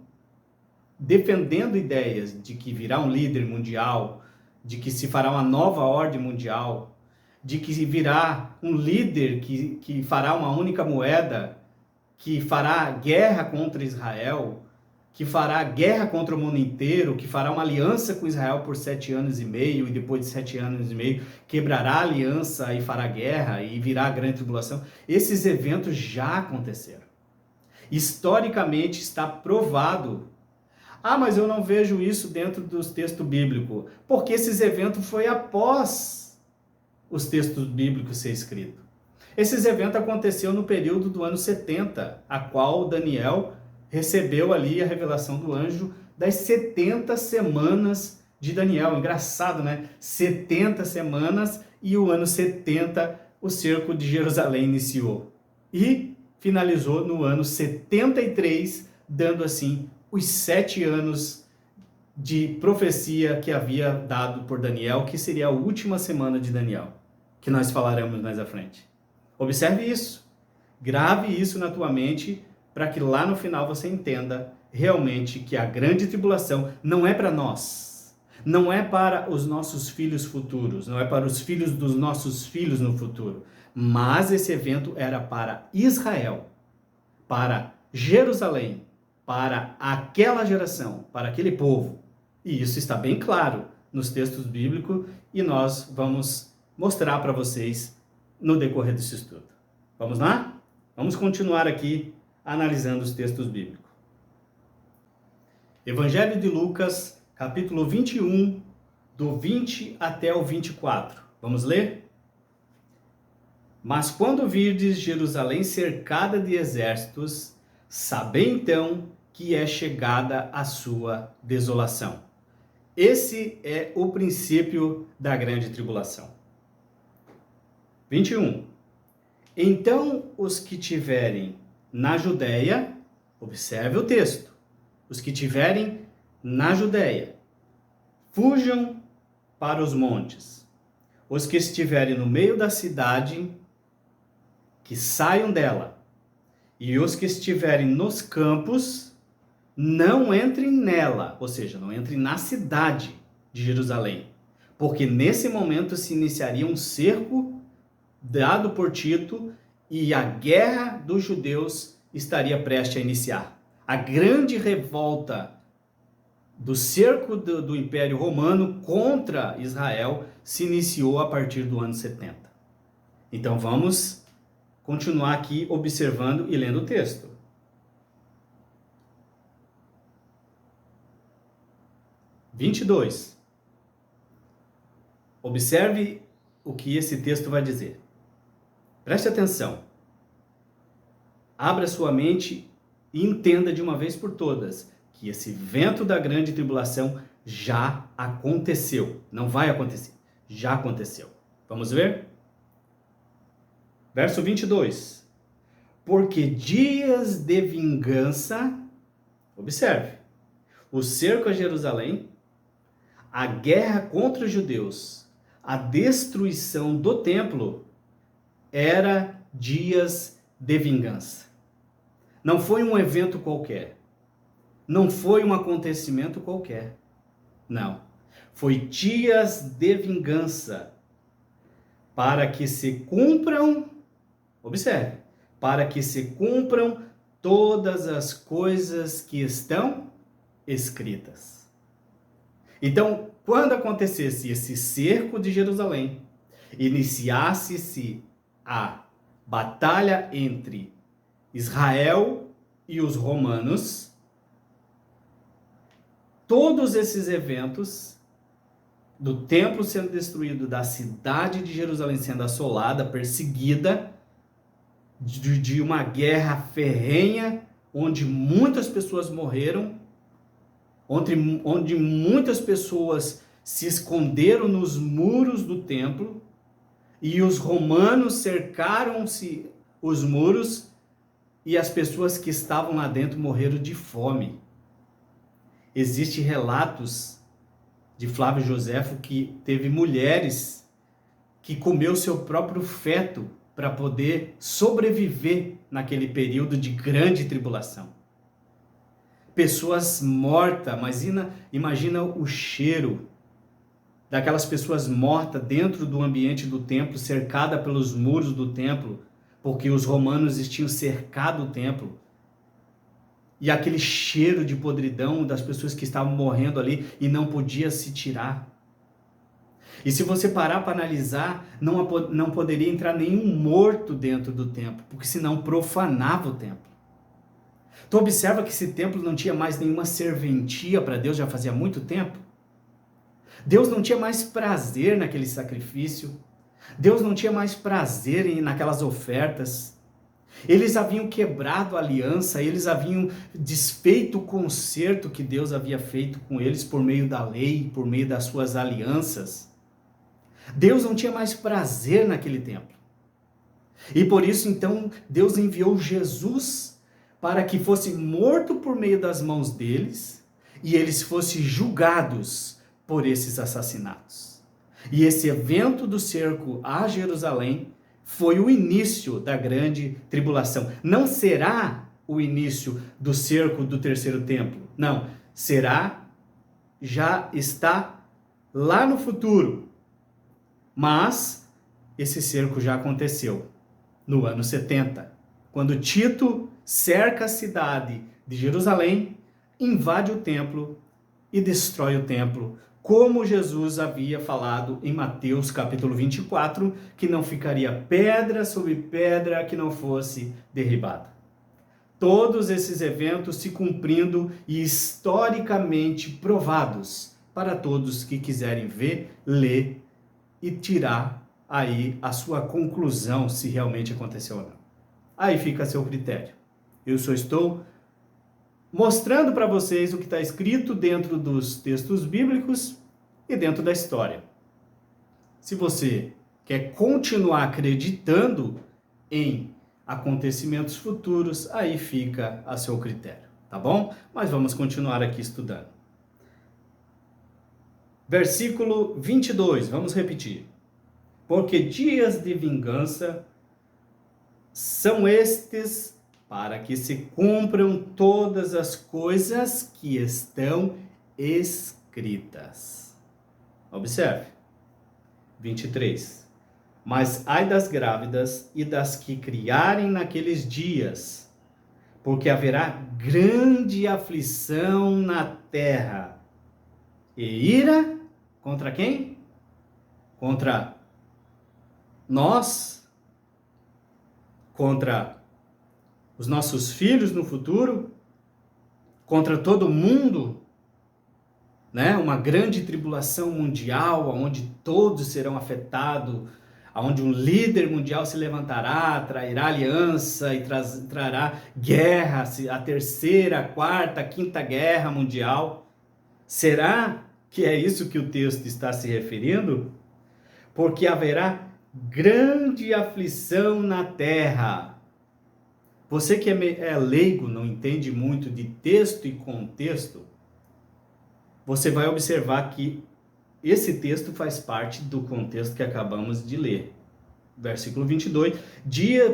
defendendo ideias de que virá um líder mundial, de que se fará uma nova ordem mundial, de que virá um líder que fará uma única moeda, que fará guerra contra Israel, que fará guerra contra o mundo inteiro, que fará uma aliança com Israel por 7 anos e meio, e depois de 7 anos e meio quebrará a aliança e fará guerra e virá a grande tribulação. Esses eventos já aconteceram. Historicamente está provado. Ah, mas eu não vejo isso dentro dos textos bíblicos. Porque esses eventos foi após os textos bíblicos ser escritos. Esses eventos aconteceram no período do ano 70, a qual Daniel recebeu ali a revelação do anjo das 70 semanas de Daniel. Engraçado, né? 70 semanas e o ano 70 o cerco de Jerusalém iniciou. E finalizou no ano 73, dando assim os 7 anos de profecia que havia dado por Daniel, que seria a última semana de Daniel, que nós falaremos mais à frente. Observe isso, grave isso na tua mente, para que lá no final você entenda realmente que a grande tribulação não é para nós, não é para os nossos filhos futuros, não é para os filhos dos nossos filhos no futuro, mas esse evento era para Israel, para Jerusalém, para aquela geração, para aquele povo. E isso está bem claro nos textos bíblicos e nós vamos mostrar para vocês no decorrer desse estudo. Vamos lá? Vamos continuar aqui analisando os textos bíblicos. Evangelho de Lucas, capítulo 21, do 20 até o 24. Vamos ler? Mas quando virdes Jerusalém cercada de exércitos, sabei então que é chegada a sua desolação. Esse é o princípio da grande tribulação. 21. Então os que tiverem na Judéia, observe o texto, os que tiverem na Judéia, fujam para os montes. os que estiverem no meio da cidade, que saiam dela, e os que estiverem nos campos, não entrem nela, ou seja, não entrem na cidade de Jerusalém, porque nesse momento se iniciaria um cerco dado por Tito e a guerra dos judeus estaria prestes a iniciar. A grande revolta do cerco do Império Romano contra Israel se iniciou a partir do ano 70. Então vamos continuar aqui observando e lendo o texto. (22) Observe o que esse texto vai dizer. Preste atenção. Abra sua mente e entenda de uma vez por todas que esse evento da grande tribulação já aconteceu. Não vai acontecer. Já aconteceu. Vamos ver? Verso 22. Porque dias de vingança, observe, o cerco a Jerusalém, a guerra contra os judeus, a destruição do templo, era dias de vingança. Não foi um evento qualquer. Não foi um acontecimento qualquer. Não. Foi dias de vingança para que se cumpram, observe, para que se cumpram todas as coisas que estão escritas. Então, quando acontecesse esse cerco de Jerusalém, iniciasse-se a batalha entre Israel e os romanos, todos esses eventos do templo sendo destruído, da cidade de Jerusalém sendo assolada, perseguida, de uma guerra ferrenha, onde muitas pessoas morreram, onde muitas pessoas se esconderam nos muros do templo, e os romanos cercaram-se os muros, e as pessoas que estavam lá dentro morreram de fome. Existem relatos de Flávio Joséfo que teve mulheres que comeu seu próprio feto para poder sobreviver naquele período de grande tribulação. Pessoas mortas, imagina o cheiro daquelas pessoas mortas dentro do ambiente do templo, cercada pelos muros do templo, porque os romanos tinham cercado o templo. E aquele cheiro de podridão das pessoas que estavam morrendo ali e não podia se tirar. E se você parar para analisar, não poderia entrar nenhum morto dentro do templo, porque senão profanava o templo. Tu observa que esse templo não tinha mais nenhuma serventia para Deus já fazia muito tempo? Deus não tinha mais prazer naquele sacrifício. Deus não tinha mais prazer naquelas ofertas. Eles haviam quebrado a aliança, eles haviam desfeito o concerto que Deus havia feito com eles por meio da lei, por meio das suas alianças. Deus não tinha mais prazer naquele templo. E por isso, então, Deus enviou Jesus para que fosse morto por meio das mãos deles e eles fossem julgados por esses assassinatos. E esse evento do cerco a Jerusalém foi o início da grande tribulação. Não será o início do cerco do terceiro templo. Não, já está lá no futuro. Mas esse cerco já aconteceu no ano 70, quando Tito cerca a cidade de Jerusalém, invade o templo e destrói o templo, como Jesus havia falado em Mateus capítulo 24, que não ficaria pedra sobre pedra que não fosse derribada. Todos esses eventos se cumprindo e historicamente provados para todos que quiserem ver, ler e tirar aí a sua conclusão se realmente aconteceu ou não. Aí fica a seu critério. Eu só estou mostrando para vocês o que está escrito dentro dos textos bíblicos e dentro da história. Se você quer continuar acreditando em acontecimentos futuros, aí fica a seu critério, tá bom? Mas vamos continuar aqui estudando. Versículo 22, vamos repetir. porque dias de vingança são estes para que se cumpram todas as coisas que estão escritas. Observe. 23. Mas ai das grávidas e das que criarem naqueles dias, porque haverá grande aflição na terra. E ira contra quem? Contra nós? Contra os nossos filhos no futuro? Contra todo mundo? Né? Uma grande tribulação mundial, onde todos serão afetados, onde um líder mundial se levantará, trairá aliança e trará guerra, a terceira, a quarta, a quinta guerra mundial. Será que é isso que o texto está se referindo? Porque haverá grande aflição na terra. Você que é leigo, não entende muito de texto e contexto, você vai observar que esse texto faz parte do contexto que acabamos de ler. Versículo 22,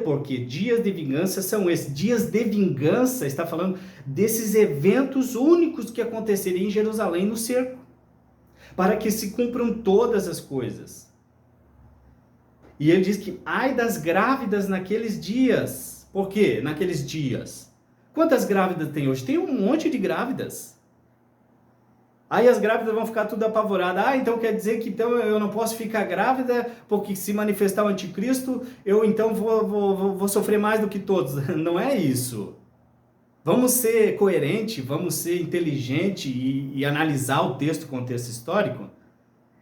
porque dias de vingança são esses. Dias de vingança está falando desses eventos únicos que aconteceriam em Jerusalém no cerco, para que se cumpram todas as coisas. E ele diz que ai das grávidas naqueles dias. Por quê? Naqueles dias. Quantas grávidas tem hoje? Tem um monte de grávidas. Aí as grávidas vão ficar tudo apavoradas. Então quer dizer que então eu não posso ficar grávida, porque se manifestar o anticristo, eu então vou sofrer mais do que todos. Não é isso. Vamos ser coerentes, vamos ser inteligentes e analisar o texto, o contexto histórico.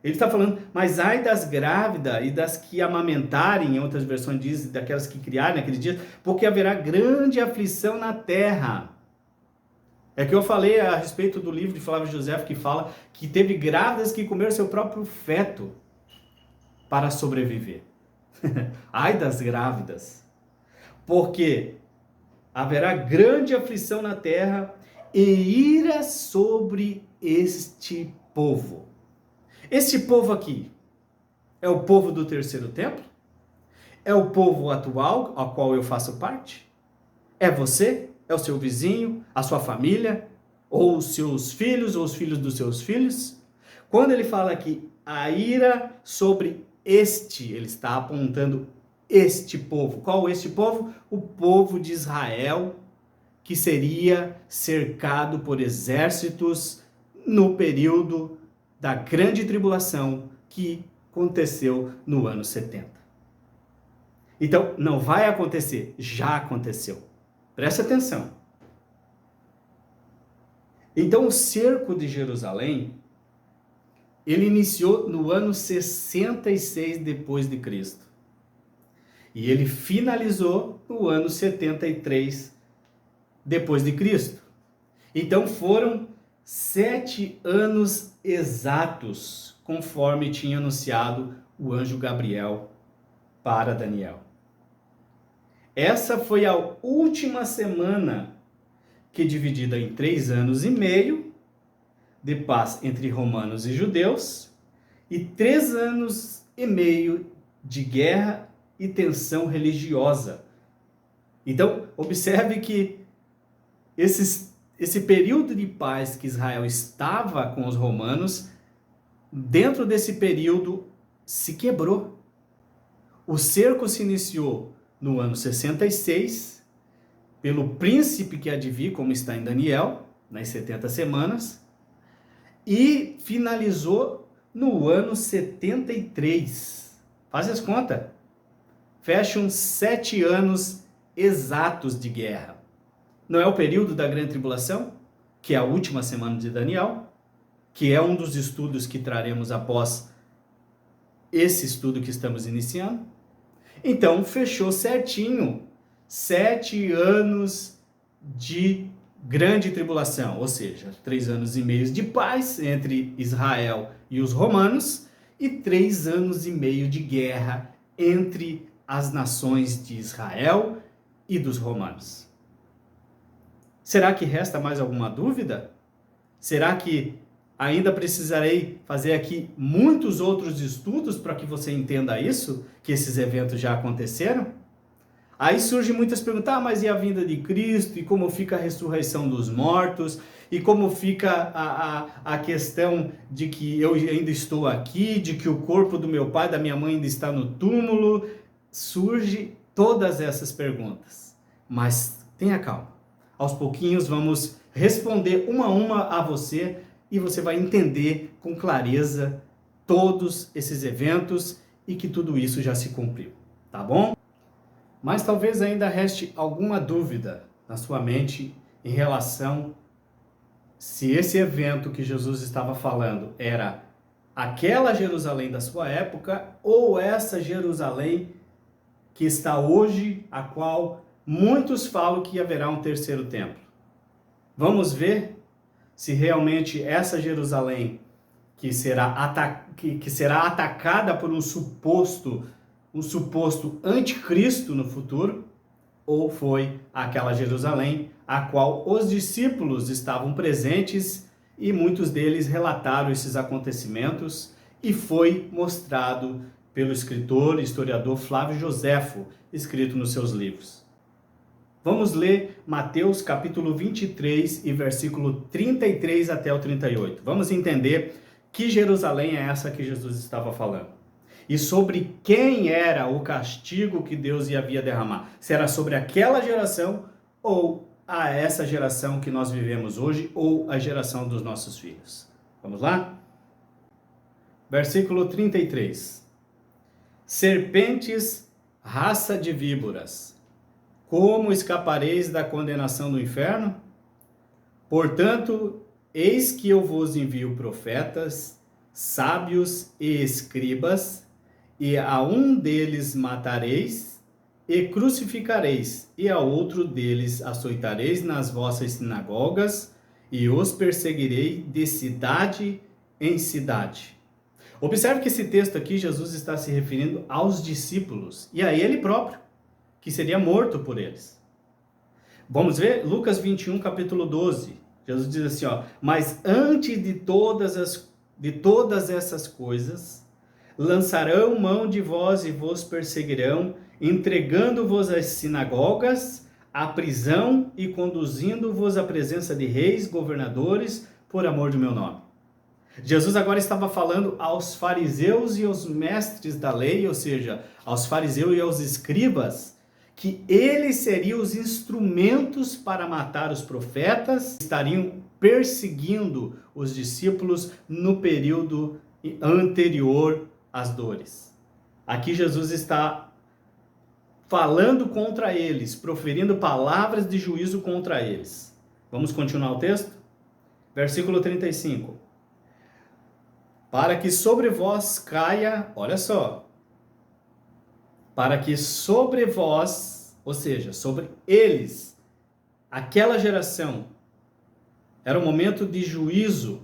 Ele está falando, mas ai das grávidas e das que amamentarem, em outras versões diz, daquelas que criarem naqueles dias, porque haverá grande aflição na terra. É que eu falei a respeito do livro de Flávio José, que fala que teve grávidas que comeram seu próprio feto para sobreviver. Ai das grávidas. Porque haverá grande aflição na terra e ira sobre este povo. Este povo aqui é o povo do terceiro templo? É o povo atual, ao qual eu faço parte? É você? É o seu vizinho, a sua família, ou os seus filhos, ou os filhos dos seus filhos? Quando ele fala aqui, a ira sobre este, ele está apontando este povo. Qual este povo? O povo de Israel, que seria cercado por exércitos no período da grande tribulação que aconteceu no ano 70. Então, não vai acontecer, já aconteceu. Preste atenção. Então, o cerco de Jerusalém, ele iniciou no ano 66 depois de Cristo. E ele finalizou no ano 73 depois de Cristo. Então, foram 7 anos exatos, conforme tinha anunciado o anjo Gabriel para Daniel. Essa foi a última semana que, dividida em 3 anos e meio de paz entre romanos e judeus, e 3 anos e meio de guerra e tensão religiosa. Então, observe que esse período de paz que Israel estava com os romanos, dentro desse período se quebrou. O cerco se iniciou no ano 66, pelo príncipe que há de vir, como está em Daniel, nas 70 semanas, e finalizou no ano 73. Faz as contas. Fecham 7 anos exatos de guerra. Não é o período da grande tribulação, que é a última semana de Daniel, que é um dos estudos que traremos após esse estudo que estamos iniciando? Então, fechou certinho 7 anos de grande tribulação, ou seja, 3 anos e meio de paz entre Israel e os romanos e 3 anos e meio de guerra entre as nações de Israel e dos romanos. Será que resta mais alguma dúvida? Será que ainda precisarei fazer aqui muitos outros estudos para que você entenda isso, que esses eventos já aconteceram? Aí surgem muitas perguntas, mas e a vinda de Cristo? E como fica a ressurreição dos mortos? E como fica a questão de que eu ainda estou aqui, de que o corpo do meu pai, da minha mãe ainda está no túmulo? Surge todas essas perguntas. Mas tenha calma. Aos pouquinhos vamos responder uma a uma a você e você vai entender com clareza todos esses eventos e que tudo isso já se cumpriu, tá bom? Mas talvez ainda reste alguma dúvida na sua mente em relação se esse evento que Jesus estava falando era aquela Jerusalém da sua época ou essa Jerusalém que está hoje, a qual muitos falam que haverá um terceiro templo. Vamos ver se realmente essa Jerusalém que será atacada por um suposto anticristo no futuro, ou foi aquela Jerusalém a qual os discípulos estavam presentes e muitos deles relataram esses acontecimentos e foi mostrado pelo escritor e historiador Flávio Joséfo, escrito nos seus livros. Vamos ler Mateus capítulo 23 e versículo 33 até o 38. Vamos entender que Jerusalém é essa que Jesus estava falando. E sobre quem era o castigo que Deus havia derramar. Se era sobre aquela geração ou a essa geração que nós vivemos hoje ou a geração dos nossos filhos. Vamos lá? Versículo 33. Serpentes, raça de víboras, como escapareis da condenação do inferno? Portanto, eis que eu vos envio profetas, sábios e escribas, e a um deles matareis e crucificareis, e a outro deles açoitareis nas vossas sinagogas, e os perseguirei de cidade em cidade. Observe que esse texto aqui, Jesus está se referindo aos discípulos, e a ele próprio, que seria morto por eles. Vamos ver Lucas 21, capítulo 12. Jesus diz assim, mas antes de todas essas coisas, lançarão mão de vós e vos perseguirão, entregando-vos às sinagogas, à prisão e conduzindo-vos à presença de reis, governadores, por amor do meu nome. Jesus agora estava falando aos fariseus e aos mestres da lei, ou seja, aos fariseus e aos escribas, que eles seriam os instrumentos para matar os profetas, estariam perseguindo os discípulos no período anterior às dores. Aqui Jesus está falando contra eles, proferindo palavras de juízo contra eles. Vamos continuar o texto? Versículo 35. Para que sobre vós caia, olha só, para que sobre vós, ou seja, sobre eles, aquela geração, era um momento de juízo,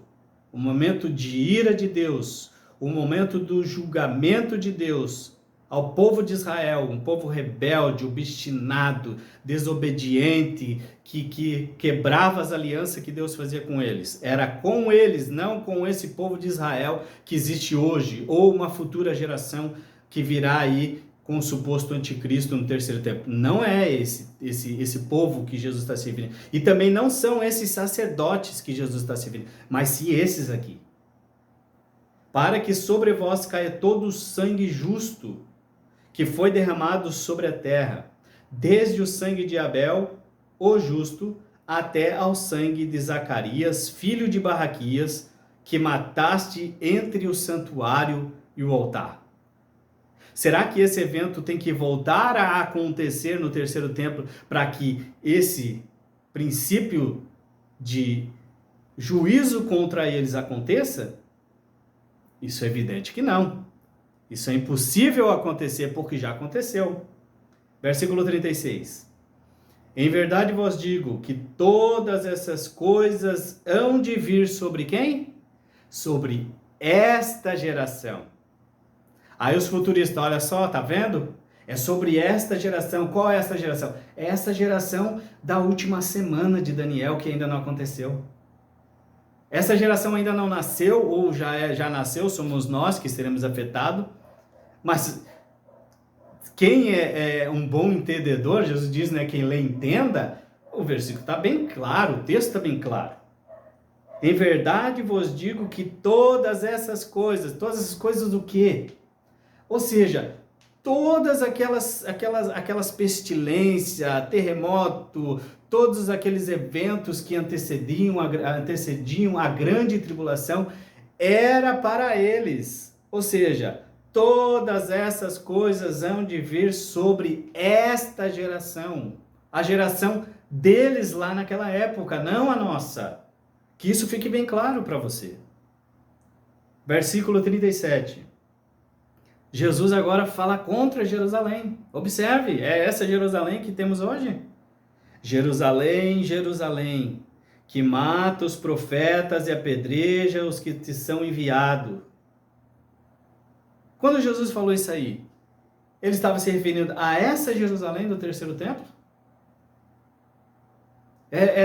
um momento de ira de Deus, um momento do julgamento de Deus ao povo de Israel, um povo rebelde, obstinado, desobediente, que quebrava as alianças que Deus fazia com eles. Era com eles, não com esse povo de Israel que existe hoje, ou uma futura geração que virá aí com o suposto anticristo no terceiro tempo. Não é esse povo que Jesus está se referindo. E também não são esses sacerdotes que Jesus está se referindo, mas sim esses aqui. Para que sobre vós caia todo o sangue justo que foi derramado sobre a terra, desde o sangue de Abel, o justo, até ao sangue de Zacarias, filho de Baraquias, que mataste entre o santuário e o altar. Será que esse evento tem que voltar a acontecer no terceiro templo para que esse princípio de juízo contra eles aconteça? Isso é evidente que não. Isso é impossível acontecer porque já aconteceu. Versículo 36. Em verdade vos digo que todas essas coisas hão de vir sobre quem? Sobre esta geração. Aí os futuristas, olha só, tá vendo? É sobre esta geração. Qual é essa geração? É essa geração da última semana de Daniel que ainda não aconteceu. Essa geração ainda não nasceu, ou já nasceu, somos nós que seremos afetados, mas quem é um bom entendedor, Jesus diz, né, quem lê entenda, o versículo está bem claro, o texto está bem claro. Em verdade vos digo que todas essas coisas do quê? Ou seja, todas aquelas pestilências, terremoto, todos aqueles eventos que antecediam a grande tribulação, era para eles. Ou seja, todas essas coisas hão de vir sobre esta geração, a geração deles lá naquela época, não a nossa. Que isso fique bem claro para você. Versículo 37. Jesus agora fala contra Jerusalém. Observe, é essa Jerusalém que temos hoje. Jerusalém, Jerusalém, que mata os profetas e apedreja os que te são enviados. Quando Jesus falou isso aí, ele estava se referindo a essa Jerusalém do terceiro templo? É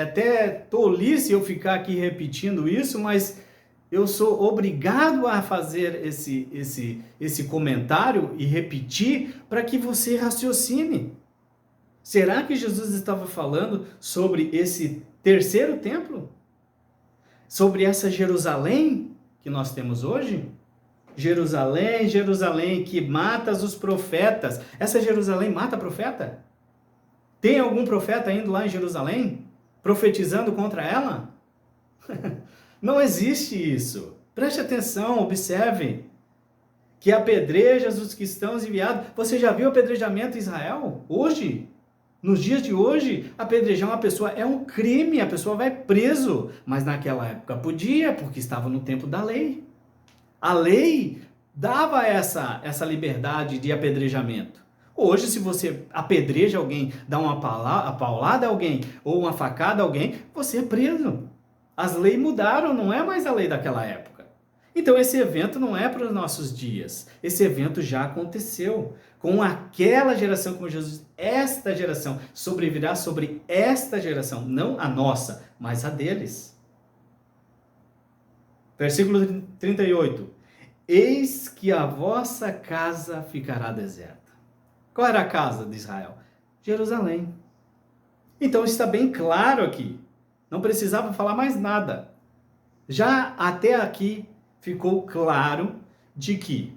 até tolice eu ficar aqui repetindo isso, mas eu sou obrigado a fazer esse comentário e repetir para que você raciocine. Será que Jesus estava falando sobre esse terceiro templo? Sobre essa Jerusalém que nós temos hoje? Jerusalém, Jerusalém, que matas os profetas. Essa Jerusalém mata profeta? Tem algum profeta indo lá em Jerusalém, profetizando contra ela? Não existe isso. Preste atenção, observe. Que apedrejas os que estão enviados. Você já viu apedrejamento em Israel? Hoje? Nos dias de hoje, apedrejar uma pessoa é um crime, a pessoa vai preso. Mas naquela época podia, porque estava no tempo da lei. A lei dava essa liberdade de apedrejamento. Hoje, se você apedreja alguém, dá uma paulada a alguém ou uma facada a alguém, você é preso. As leis mudaram, não é mais a lei daquela época. Então, esse evento não é para os nossos dias. Esse evento já aconteceu com aquela geração, como Jesus, esta geração sobrevirá sobre esta geração, não a nossa, mas a deles. Versículo 38. Eis que a vossa casa ficará deserta. Qual era a casa de Israel? Jerusalém. Então está bem claro aqui. Não precisava falar mais nada. Já até aqui ficou claro de que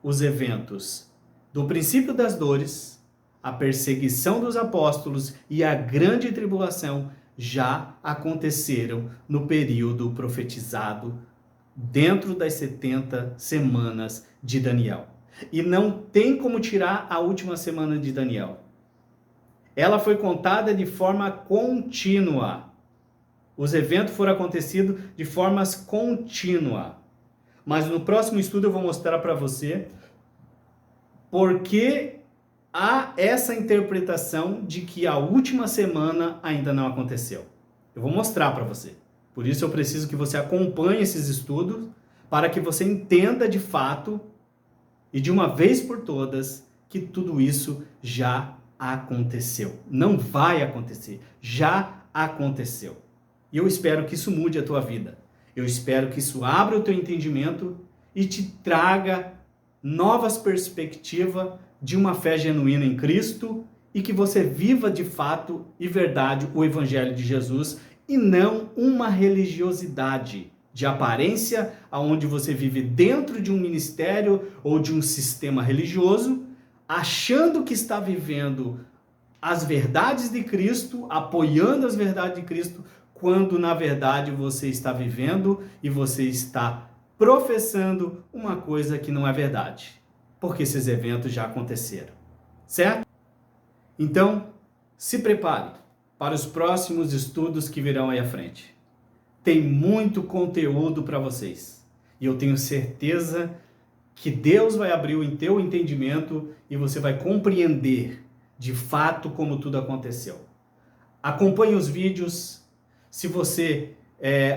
os eventos do princípio das dores, a perseguição dos apóstolos e a grande tribulação já aconteceram no período profetizado dentro das 70 semanas de Daniel. E não tem como tirar a última semana de Daniel. Ela foi contada de forma contínua. Os eventos foram acontecidos de formas contínuas. Mas no próximo estudo eu vou mostrar para você porque há essa interpretação de que a última semana ainda não aconteceu. Eu vou mostrar para você. Por isso eu preciso que você acompanhe esses estudos para que você entenda de fato e de uma vez por todas que tudo isso já aconteceu. Não vai acontecer, já aconteceu. E eu espero que isso mude a tua vida. Eu espero que isso abra o teu entendimento e te traga novas perspectivas de uma fé genuína em Cristo e que você viva de fato e verdade o Evangelho de Jesus e não uma religiosidade de aparência, onde você vive dentro de um ministério ou de um sistema religioso, achando que está vivendo as verdades de Cristo, apoiando as verdades de Cristo, quando na verdade você está vivendo e você está professando uma coisa que não é verdade, porque esses eventos já aconteceram, certo? Então, se prepare para os próximos estudos que virão aí à frente. Tem muito conteúdo para vocês. E eu tenho certeza que Deus vai abrir o teu entendimento e você vai compreender de fato como tudo aconteceu. Acompanhe os vídeos. Se você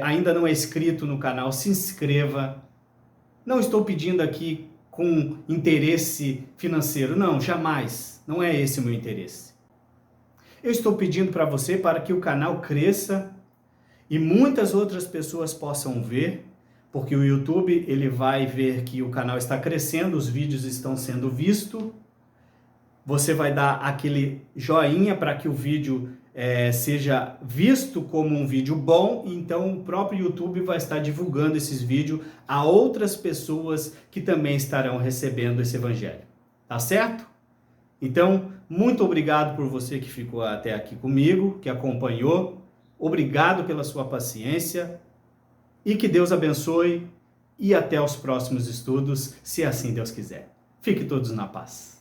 ainda não é inscrito no canal, se inscreva. Não estou pedindo aqui com interesse financeiro. Não, jamais. Não é esse o meu interesse. Eu estou pedindo para você para que o canal cresça e muitas outras pessoas possam ver, porque o YouTube ele vai ver que o canal está crescendo, os vídeos estão sendo vistos. Você vai dar aquele joinha para que o vídeo seja visto como um vídeo bom, então o próprio YouTube vai estar divulgando esses vídeos a outras pessoas que também estarão recebendo esse evangelho. Tá certo? Então, muito obrigado por você que ficou até aqui comigo, que acompanhou. Obrigado pela sua paciência e que Deus abençoe e até os próximos estudos, se assim Deus quiser. Fiquem todos na paz.